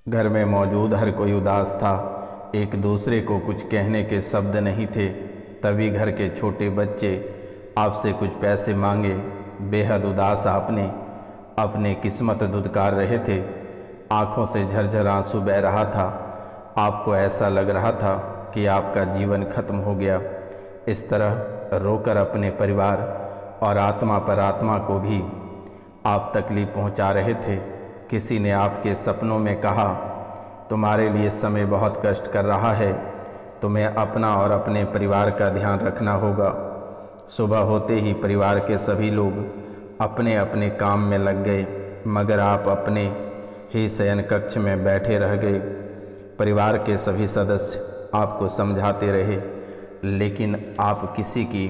घर में मौजूद हर कोई उदास था। एक दूसरे को कुछ कहने के शब्द नहीं थे। तभी घर के छोटे बच्चे आपसे कुछ पैसे मांगे। बेहद उदास आपने अपने किस्मत दुदकार रहे थे। आँखों से झरझर आंसू बह रहा था। आपको ऐसा लग रहा था कि आपका जीवन खत्म हो गया। इस तरह रोकर अपने परिवार और आत्मा पर आत्मा को भी आप तकलीफ़ पहुंचा रहे थे। किसी ने आपके सपनों में कहा, तुम्हारे लिए समय बहुत कष्ट कर रहा है, तुम्हें अपना और अपने परिवार का ध्यान रखना होगा। सुबह होते ही परिवार के सभी लोग अपने अपने काम में लग गए, मगर आप अपने ही शयन कक्ष में बैठे रह गए। परिवार के सभी सदस्य आपको समझाते रहे, लेकिन आप किसी की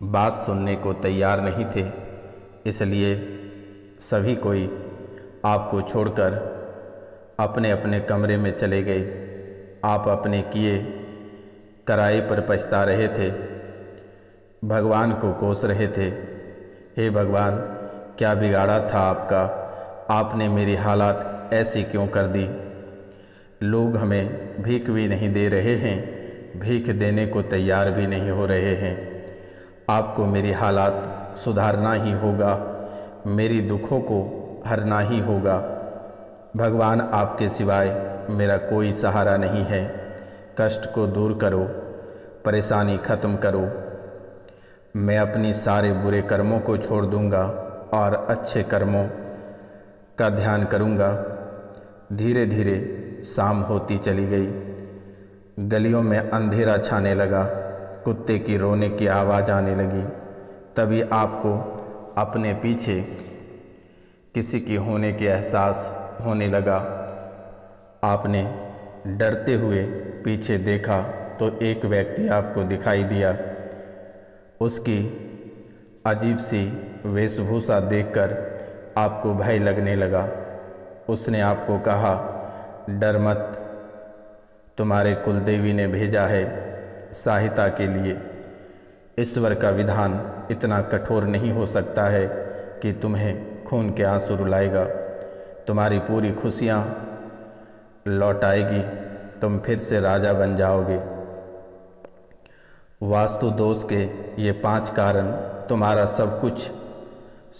बात सुनने को तैयार नहीं थे। इसलिए सभी कोई आपको छोड़कर अपने अपने कमरे में चले गए। आप अपने किए कराए पर पछता रहे थे, भगवान को कोस रहे थे। हे भगवान, क्या बिगाड़ा था आपका? आपने मेरी हालात ऐसी क्यों कर दी? लोग हमें भीख भी नहीं दे रहे हैं, भीख देने को तैयार भी नहीं हो रहे हैं। आपको मेरी हालात सुधारना ही होगा, मेरी दुखों को हरना ही होगा। भगवान, आपके सिवाय मेरा कोई सहारा नहीं है। कष्ट को दूर करो, परेशानी ख़त्म करो। मैं अपनी सारे बुरे कर्मों को छोड़ दूंगा और अच्छे कर्मों का ध्यान करूंगा। धीरे धीरे शाम होती चली गई। गलियों में अंधेरा छाने लगा। कुत्ते की रोने की आवाज़ आने लगी। तभी आपको अपने पीछे किसी की होने के एहसास होने लगा। आपने डरते हुए पीछे देखा तो एक व्यक्ति आपको दिखाई दिया। उसकी अजीब सी वेशभूषा देखकर आपको भय लगने लगा। उसने आपको कहा, डर मत, तुम्हारे कुलदेवी ने भेजा है सहायता के लिए। ईश्वर का विधान इतना कठोर नहीं हो सकता है कि तुम्हें खून के आंसू रुलाएगा। तुम्हारी पूरी खुशियाँ लौट आएगी, तुम फिर से राजा बन जाओगे। वास्तु दोष के ये 5 कारण तुम्हारा सब कुछ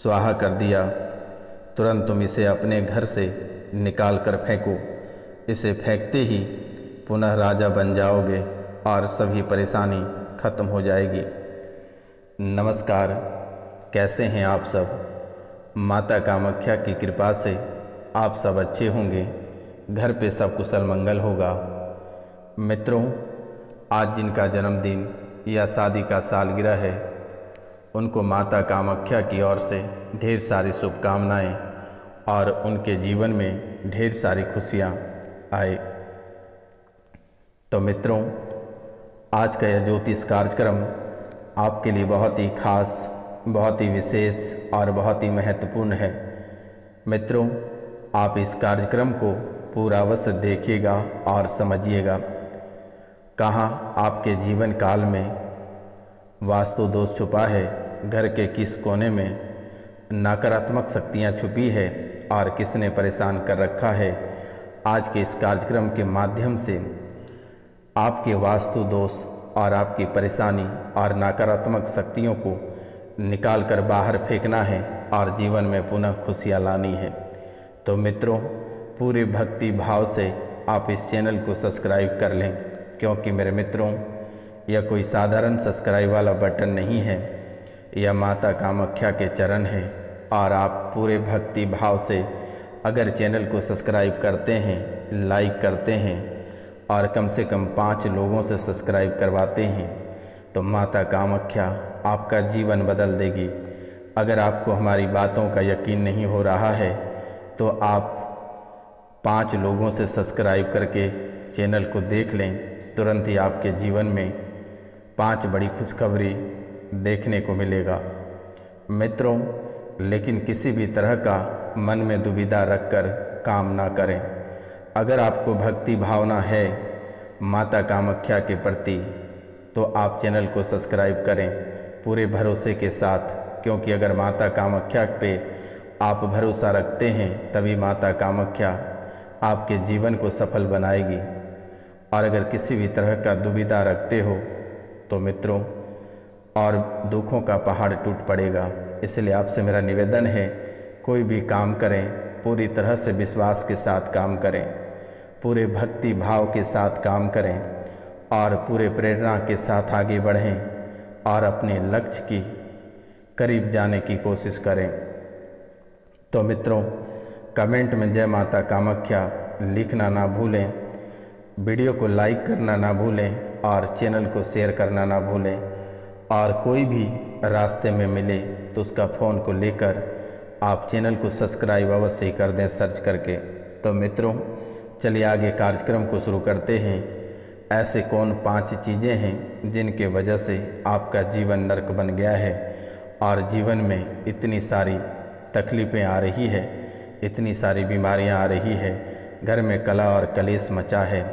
स्वाहा कर दिया। तुरंत तुम इसे अपने घर से निकाल कर फेंको। इसे फेंकते ही पुनः राजा बन जाओगे और सभी परेशानी खत्म हो जाएगी। नमस्कार, कैसे हैं आप सब? माता कामाख्या की कृपा से आप सब अच्छे होंगे, घर पे सब कुशल मंगल होगा। मित्रों, आज जिनका जन्मदिन या शादी का सालगिरह है, उनको माता कामाख्या की ओर से ढेर सारी शुभकामनाएं और उनके जीवन में ढेर सारी खुशियां आए। तो मित्रों, आज का यह ज्योतिष कार्यक्रम आपके लिए बहुत ही खास, बहुत ही विशेष और बहुत ही महत्वपूर्ण है। मित्रों, आप इस कार्यक्रम को पूरा अवश्य देखिएगा और समझिएगा। कहाँ आपके जीवन काल में वास्तु दोष छुपा है, घर के किस कोने में नकारात्मक शक्तियाँ छुपी है और किसने परेशान कर रखा है। आज के इस कार्यक्रम के माध्यम से आपके वास्तु दोष और आपकी परेशानी और नकारात्मक शक्तियों को निकाल कर बाहर फेंकना है और जीवन में पुनः खुशियाँ लानी है। तो मित्रों, पूरे भक्ति भाव से आप इस चैनल को सब्सक्राइब कर लें, क्योंकि मेरे मित्रों, यह कोई साधारण सब्सक्राइब वाला बटन नहीं है। यह माता कामाख्या के चरण है और आप पूरे भक्ति भाव से अगर चैनल को सब्सक्राइब करते हैं, लाइक करते हैं और कम से कम 5 लोगों से सब्सक्राइब करवाते हैं, तो माता कामाख्या आपका जीवन बदल देगी। अगर आपको हमारी बातों का यकीन नहीं हो रहा है, तो आप 5 लोगों से सब्सक्राइब करके चैनल को देख लें। तुरंत ही आपके जीवन में 5 बड़ी खुशखबरी देखने को मिलेगा। मित्रों, लेकिन किसी भी तरह का मन में दुविधा रखकर काम ना करें। अगर आपको भक्ति भावना है माता कामाख्या के प्रति, तो आप चैनल को सब्सक्राइब करें पूरे भरोसे के साथ, क्योंकि अगर माता कामाख्या पे आप भरोसा रखते हैं, तभी माता कामाख्या आपके जीवन को सफल बनाएगी। और अगर किसी भी तरह का दुविधा रखते हो तो मित्रों और दुखों का पहाड़ टूट पड़ेगा। इसलिए आपसे मेरा निवेदन है, कोई भी काम करें पूरी तरह से विश्वास के साथ काम करें, पूरे भक्ति भाव के साथ काम करें और पूरे प्रेरणा के साथ आगे बढ़ें और अपने लक्ष्य की करीब जाने की कोशिश करें। तो मित्रों, कमेंट में जय माता कामाख्या लिखना ना भूलें, वीडियो को लाइक करना ना भूलें और चैनल को शेयर करना ना भूलें। और कोई भी रास्ते में मिले तो उसका फ़ोन को लेकर आप चैनल को सब्सक्राइब अवश्य कर दें सर्च करके। तो मित्रों, चलिए आगे कार्यक्रम को शुरू करते हैं। ऐसे कौन 5 चीज़ें हैं जिनके वजह से आपका जीवन नरक बन गया है और जीवन में इतनी सारी तकलीफ़ें आ रही है, इतनी सारी बीमारियां आ रही है, घर में कलह और कलेश मचा है,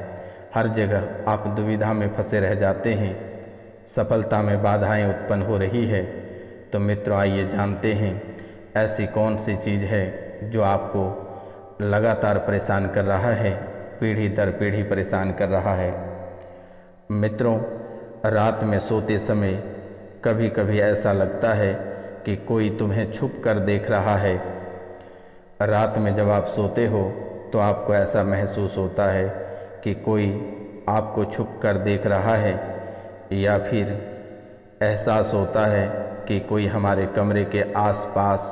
हर जगह आप दुविधा में फंसे रह जाते हैं, सफलता में बाधाएं उत्पन्न हो रही है। तो मित्रों, आइए जानते हैं ऐसी कौन सी चीज़ है जो आपको लगातार परेशान कर रहा है, पीढ़ी दर पीढ़ी परेशान कर रहा है। मित्रों, रात में सोते समय कभी कभी ऐसा लगता है कि कोई तुम्हें छुप कर देख रहा है। रात में जब आप सोते हो तो आपको ऐसा महसूस होता है कि कोई आपको छुप कर देख रहा है, या फिर एहसास होता है कि कोई हमारे कमरे के आसपास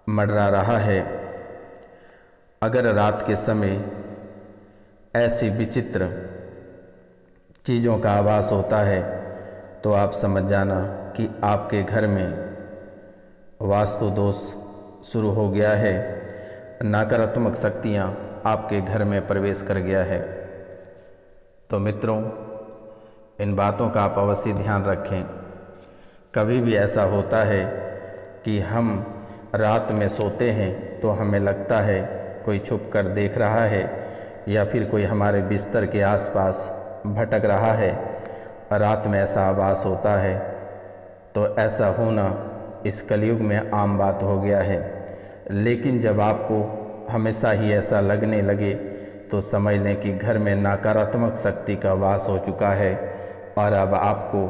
मंडरा रहा है। अगर रात के समय ऐसी विचित्र चीज़ों का आभास होता है तो आप समझ जाना कि आपके घर में वास्तु दोष शुरू हो गया है, नकारात्मक शक्तियाँ आपके घर में प्रवेश कर गया है। तो मित्रों, इन बातों का आप अवश्य ध्यान रखें। कभी भी ऐसा होता है कि हम रात में सोते हैं तो हमें लगता है कोई छुप कर देख रहा है या फिर कोई हमारे बिस्तर के आसपास भटक रहा है। रात में ऐसा आभास होता है तो ऐसा होना इस कलयुग में आम बात हो गया है। लेकिन जब आपको हमेशा ही ऐसा लगने लगे तो समझ लें कि घर में नकारात्मक शक्ति का वास हो चुका है और अब आपको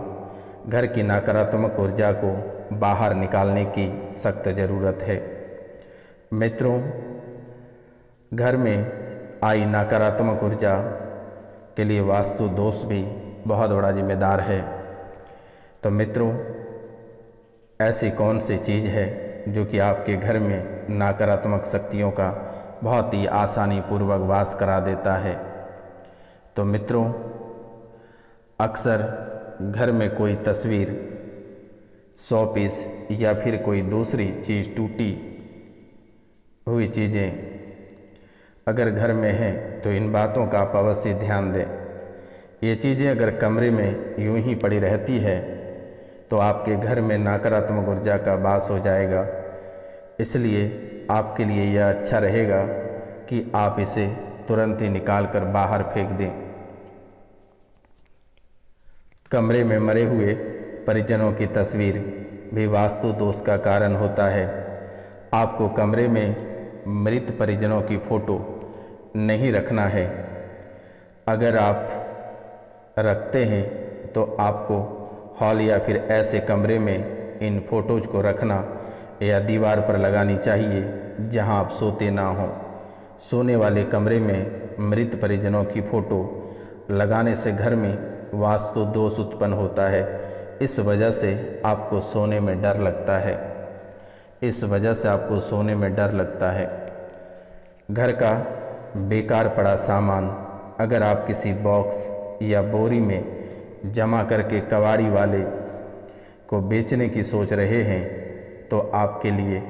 घर की नकारात्मक ऊर्जा को बाहर निकालने की सख्त ज़रूरत है। मित्रों, घर में आई नकारात्मक ऊर्जा के लिए वास्तु दोष भी बहुत बड़ा जिम्मेदार है। तो मित्रों, ऐसी कौन सी चीज़ है जो कि आपके घर में नकारात्मक शक्तियों का बहुत ही आसानी पूर्वक वास करा देता है? तो मित्रों, अक्सर घर में कोई तस्वीर, शोपीस या फिर कोई दूसरी चीज़, टूटी हुई चीज़ें अगर घर में हैं तो इन बातों का आप अवश्य ध्यान दें। ये चीज़ें अगर कमरे में यूं ही पड़ी रहती है तो आपके घर में नकारात्मक ऊर्जा का वास हो जाएगा। इसलिए आपके लिए यह अच्छा रहेगा कि आप इसे तुरंत ही निकाल कर बाहर फेंक दें। कमरे में मरे हुए परिजनों की तस्वीर भी वास्तु दोष का कारण होता है। आपको कमरे में मृत परिजनों की फ़ोटो नहीं रखना है। अगर आप रखते हैं तो आपको हॉल या फिर ऐसे कमरे में इन फ़ोटोज़ को रखना या दीवार पर लगानी चाहिए जहां आप सोते ना हों। सोने वाले कमरे में मृत परिजनों की फ़ोटो लगाने से घर में वास्तु दोष उत्पन्न होता है। इस वजह से आपको सोने में डर लगता है। इस वजह से आपको सोने में डर लगता है। घर का बेकार पड़ा सामान अगर आप किसी बॉक्स या बोरी में जमा करके कबाड़ी वाले को बेचने की सोच रहे हैं तो आपके लिए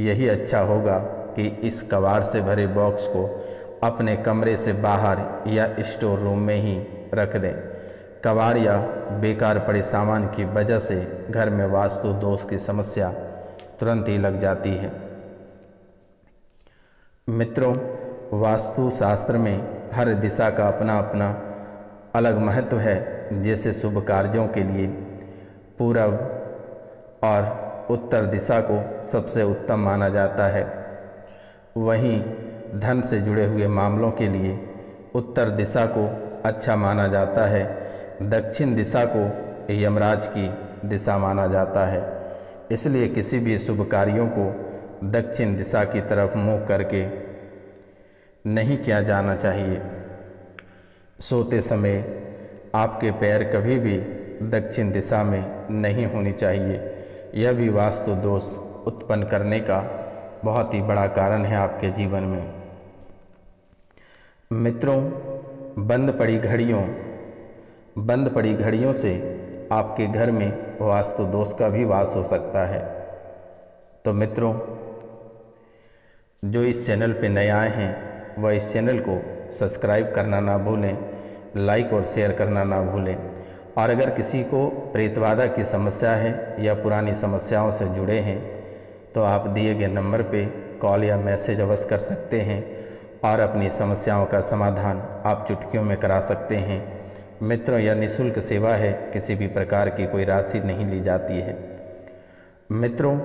यही अच्छा होगा कि इस कबाड़ से भरे बॉक्स को अपने कमरे से बाहर या स्टोर रूम में ही रख दें। कबाड़ या बेकार पड़े सामान की वजह से घर में वास्तु दोष की समस्या तुरंत ही लग जाती है। मित्रों, वास्तु शास्त्र में हर दिशा का अपना अपना अलग महत्व है। जैसे शुभ कार्यों के लिए पूरब और उत्तर दिशा को सबसे उत्तम माना जाता है, वहीं धन से जुड़े हुए मामलों के लिए उत्तर दिशा को अच्छा माना जाता है। दक्षिण दिशा को यमराज की दिशा माना जाता है। इसलिए किसी भी शुभ कार्यों को दक्षिण दिशा की तरफ मुँह करके नहीं किया जाना चाहिए। सोते समय आपके पैर कभी भी दक्षिण दिशा में नहीं होनी चाहिए। यह भी वास्तु दोष उत्पन्न करने का बहुत ही बड़ा कारण है आपके जीवन में। मित्रों, बंद पड़ी घड़ियों से आपके घर में वास्तु दोष का भी वास हो सकता है। तो मित्रों, जो इस चैनल पे नए आए हैं वह इस चैनल को सब्सक्राइब करना ना भूलें, लाइक और शेयर करना ना भूलें। और अगर किसी को प्रेतबाधा की समस्या है या पुरानी समस्याओं से जुड़े हैं तो आप दिए गए नंबर पे कॉल या मैसेज अवश्य कर सकते हैं और अपनी समस्याओं का समाधान आप चुटकियों में करा सकते हैं। मित्रों, यह निःशुल्क सेवा है, किसी भी प्रकार की कोई राशि नहीं ली जाती है। मित्रों,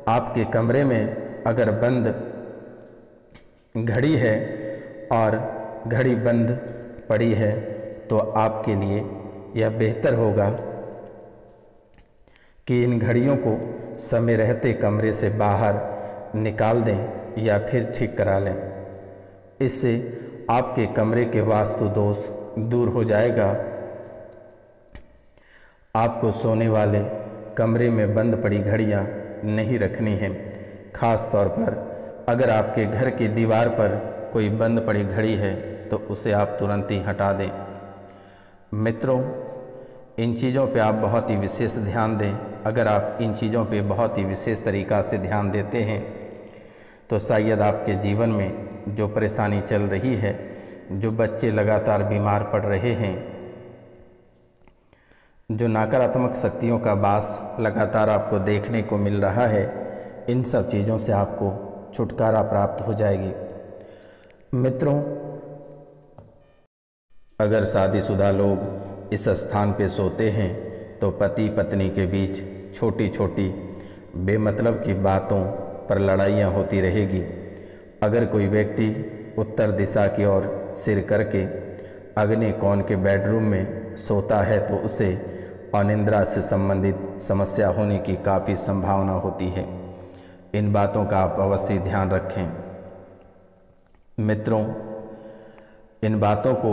आपके कमरे में अगर बंद घड़ी है और घड़ी बंद पड़ी है तो आपके लिए यह बेहतर होगा कि इन घड़ियों को समय रहते कमरे से बाहर निकाल दें या फिर ठीक करा लें। इससे आपके कमरे के वास्तु दोष दूर हो जाएगा। आपको सोने वाले कमरे में बंद पड़ी घड़ियां नहीं रखनी है। खास तौर पर अगर आपके घर की दीवार पर कोई बंद पड़ी घड़ी है तो उसे आप तुरंत ही हटा दें। मित्रों, इन चीज़ों पे आप बहुत ही विशेष ध्यान दें। अगर आप इन चीज़ों पे बहुत ही विशेष तरीक़ा से ध्यान देते हैं तो शायद आपके जीवन में जो परेशानी चल रही है, जो बच्चे लगातार बीमार पड़ रहे हैं, जो नकारात्मक शक्तियों का वास लगातार आपको देखने को मिल रहा है, इन सब चीज़ों से आपको छुटकारा प्राप्त हो जाएगी। मित्रों, अगर शादीशुदा लोग इस स्थान पे सोते हैं तो पति पत्नी के बीच छोटी छोटी बेमतलब की बातों पर लड़ाइयाँ होती रहेगी। अगर कोई व्यक्ति उत्तर दिशा की ओर सिर करके अग्नि कोण के बेडरूम में सोता है तो उसे अनिद्रा से संबंधित समस्या होने की काफ़ी संभावना होती है। इन बातों का आप अवश्य ध्यान रखें। मित्रों, इन बातों को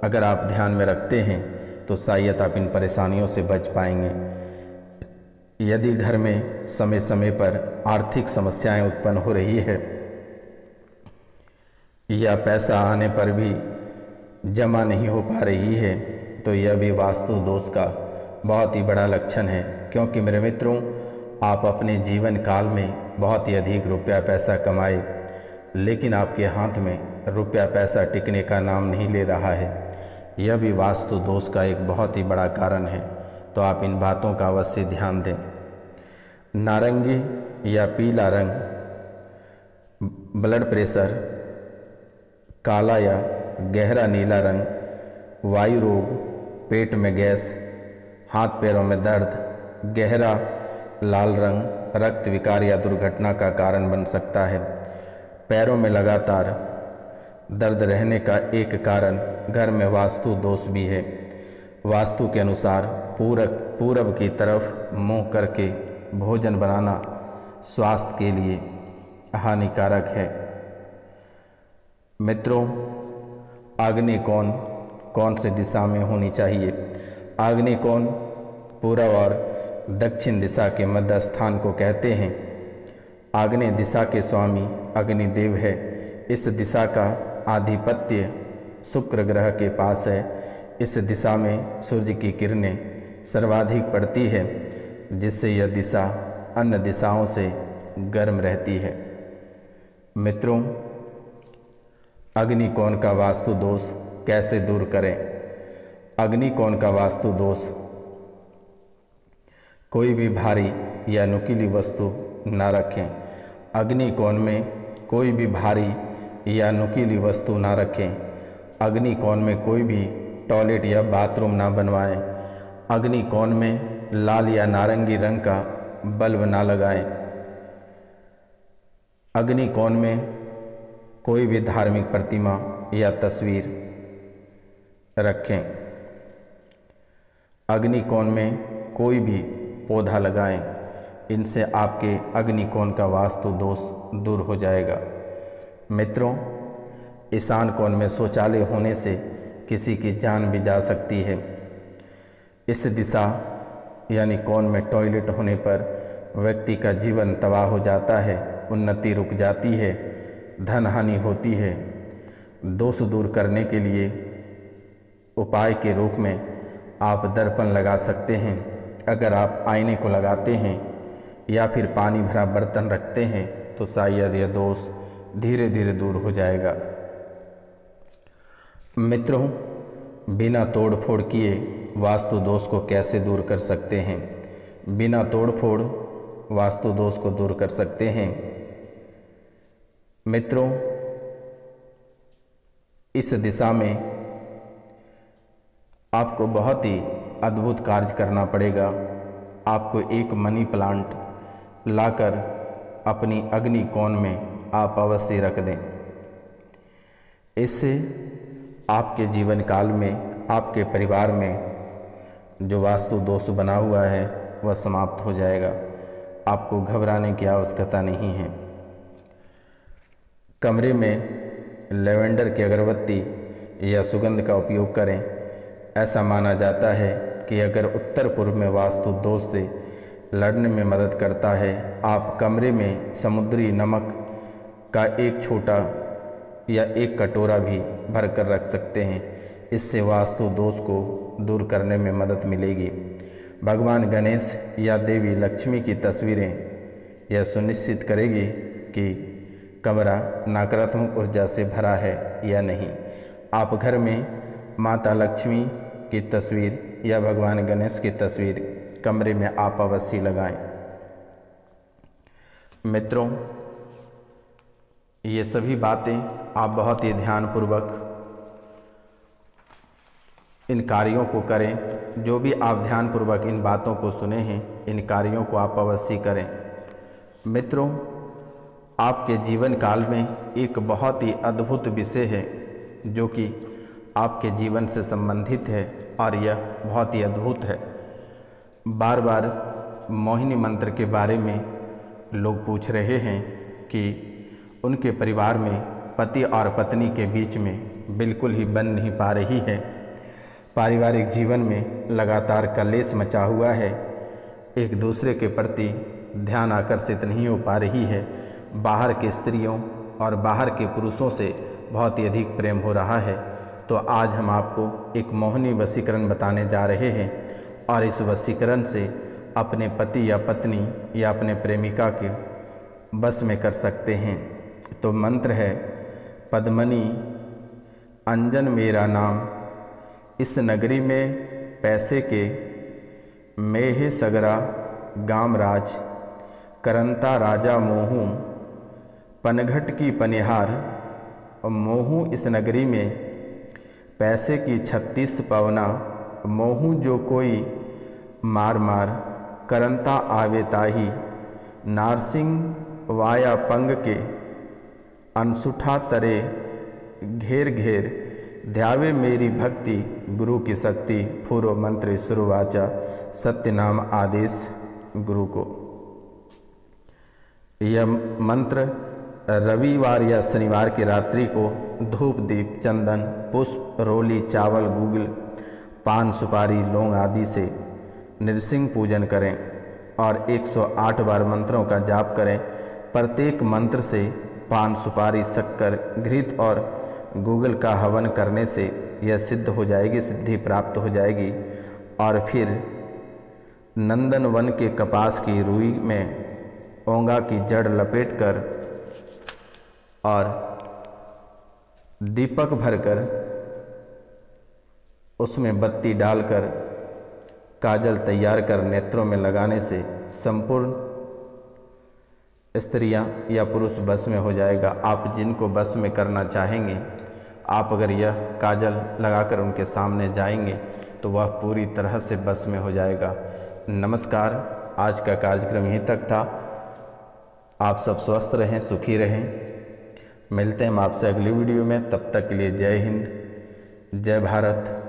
अगर आप ध्यान में रखते हैं तो शायद आप इन परेशानियों से बच पाएंगे। यदि घर में समय समय पर आर्थिक समस्याएं उत्पन्न हो रही है या पैसा आने पर भी जमा नहीं हो पा रही है तो यह भी वास्तु दोष का बहुत ही बड़ा लक्षण है। क्योंकि मेरे मित्रों, आप अपने जीवन काल में बहुत ही अधिक रुपया पैसा कमाए लेकिन आपके हाथ में रुपया पैसा टिकने का नाम नहीं ले रहा है। यह भी वास्तु दोष का एक बहुत ही बड़ा कारण है। तो आप इन बातों का अवश्य ध्यान दें। नारंगी या पीला रंग ब्लड प्रेशर, काला या गहरा नीला रंग वायु रोग, पेट में गैस, हाथ पैरों में दर्द, गहरा लाल रंग रक्त विकार या दुर्घटना का कारण बन सकता है। पैरों में लगातार दर्द रहने का एक कारण घर में वास्तु दोष भी है। वास्तु के अनुसार पूरब की तरफ मुंह करके भोजन बनाना स्वास्थ्य के लिए हानिकारक है। मित्रों, आग्नेय कोण कौन से दिशा में होनी चाहिए? आग्नेय कोण पूर्व और दक्षिण दिशा के मध्य स्थान को कहते हैं। आग्नेय दिशा के स्वामी अग्निदेव है। इस दिशा का आधिपत्य शुक्र ग्रह के पास है। इस दिशा में सूर्य की किरणें सर्वाधिक पड़ती है जिससे यह दिशा अन्य दिशाओं से गर्म रहती है। मित्रों, अग्नि कोण का वास्तु दोष कैसे दूर करें? अग्नि कोण का वास्तु दोष, कोई भी भारी या नुकीली वस्तु न रखें। अग्नि कोण में कोई भी भारी या नुकीली वस्तु ना रखें। अग्नि कोण में कोई भी टॉयलेट या बाथरूम ना बनवाएं। अग्नि कोण में लाल या नारंगी रंग का बल्ब ना लगाएं। अग्नि कोण में कोई भी धार्मिक प्रतिमा या तस्वीर रखें। अग्निकोण में कोई भी पौधा लगाएं। इनसे आपके अग्निकोण का वास्तु दोष दूर हो जाएगा। मित्रों, ईशान कोण में शौचालय होने से किसी की जान भी जा सकती है। इस दिशा यानी कोण में टॉयलेट होने पर व्यक्ति का जीवन तबाह हो जाता है, उन्नति रुक जाती है, धन हानि होती है। दोष दूर करने के लिए उपाय के रूप में आप दर्पण लगा सकते हैं। अगर आप आईने को लगाते हैं या फिर पानी भरा बर्तन रखते हैं तो शायद यह दोष धीरे धीरे दूर हो जाएगा। मित्रों, बिना तोड़ फोड़ किए वास्तु दोष को कैसे दूर कर सकते हैं? बिना तोड़ फोड़ वास्तु दोष को दूर कर सकते हैं। मित्रों, इस दिशा में आपको बहुत ही अद्भुत कार्य करना पड़ेगा। आपको एक मनी प्लांट लाकर अपनी अग्नि कोण में आप अवश्य रख दें। इससे आपके जीवन काल में, आपके परिवार में जो वास्तु दोष बना हुआ है वह समाप्त हो जाएगा। आपको घबराने की आवश्यकता नहीं है। कमरे में लेवेंडर की अगरबत्ती या सुगंध का उपयोग करें। ऐसा माना जाता है कि अगर उत्तर पूर्व में वास्तु दोष से लड़ने में मदद करता है। आप कमरे में समुद्री नमक का एक छोटा या एक कटोरा भी भर कर रख सकते हैं। इससे वास्तु दोष को दूर करने में मदद मिलेगी। भगवान गणेश या देवी लक्ष्मी की तस्वीरें यह सुनिश्चित करेगी कि कमरा नकारात्मक ऊर्जा से भरा है या नहीं। आप घर में माता लक्ष्मी की तस्वीर या भगवान गणेश की तस्वीर कमरे में आप अवश्य लगाएं। मित्रों, ये सभी बातें आप बहुत ही ध्यानपूर्वक इन कार्यों को करें। जो भी आप ध्यानपूर्वक इन बातों को सुने हैं, इन कार्यों को आप अवश्य करें। मित्रों, आपके जीवन काल में एक बहुत ही अद्भुत विषय है जो कि आपके जीवन से संबंधित है और यह बहुत ही अद्भुत है। बार बार मोहिनी मंत्र के बारे में लोग पूछ रहे हैं कि उनके परिवार में पति और पत्नी के बीच में बिल्कुल ही बन नहीं पा रही है। पारिवारिक जीवन में लगातार कलेश मचा हुआ है। एक दूसरे के प्रति ध्यान आकर्षित नहीं हो पा रही है। बाहर के स्त्रियों और बाहर के पुरुषों से बहुत ही अधिक प्रेम हो रहा है। तो आज हम आपको एक मोहिनी वशीकरण बताने जा रहे हैं और इस वशीकरण से अपने पति या पत्नी या अपने प्रेमिका के बस में कर सकते हैं। तो मंत्र है, पद्मनी अंजन मेरा नाम, इस नगरी में पैसे के मेहे सगरा गाम राज, करंता राजा मोहू पनघट की पनिहार, मोहू इस नगरी में पैसे की 36 पवना, मोहू जो कोई मार मार, करंता आवे ताही, नारसिंह वाया पंग के अनसुठा तरे घेर घेर, ध्यावे मेरी भक्ति गुरु की शक्ति, पूर्व मंत्र शुरुवाचा, सत्य नाम आदेश गुरु को। यह मंत्र रविवार या शनिवार की रात्रि को धूप दीप चंदन पुष्प रोली चावल गूगल पान सुपारी लौंग आदि से नृसिंह पूजन करें और 108 बार मंत्रों का जाप करें। प्रत्येक मंत्र से पान सुपारी शक्कर घृत और गूगल का हवन करने से यह सिद्ध हो जाएगी, सिद्धि प्राप्त हो जाएगी। और फिर नंदन वन के कपास की रुई में ओंगा की जड़ लपेटकर और दीपक भरकर उसमें बत्ती डालकर काजल तैयार कर नेत्रों में लगाने से संपूर्ण स्त्रियां या पुरुष बस में हो जाएगा। आप जिनको बस में करना चाहेंगे, आप अगर यह काजल लगाकर उनके सामने जाएंगे तो वह पूरी तरह से बस में हो जाएगा। नमस्कार, आज का कार्यक्रम यहीं तक था। आप सब स्वस्थ रहें, सुखी रहें। मिलते हैं हम आपसे अगली वीडियो में, तब तक के लिए जय हिंद, जय भारत।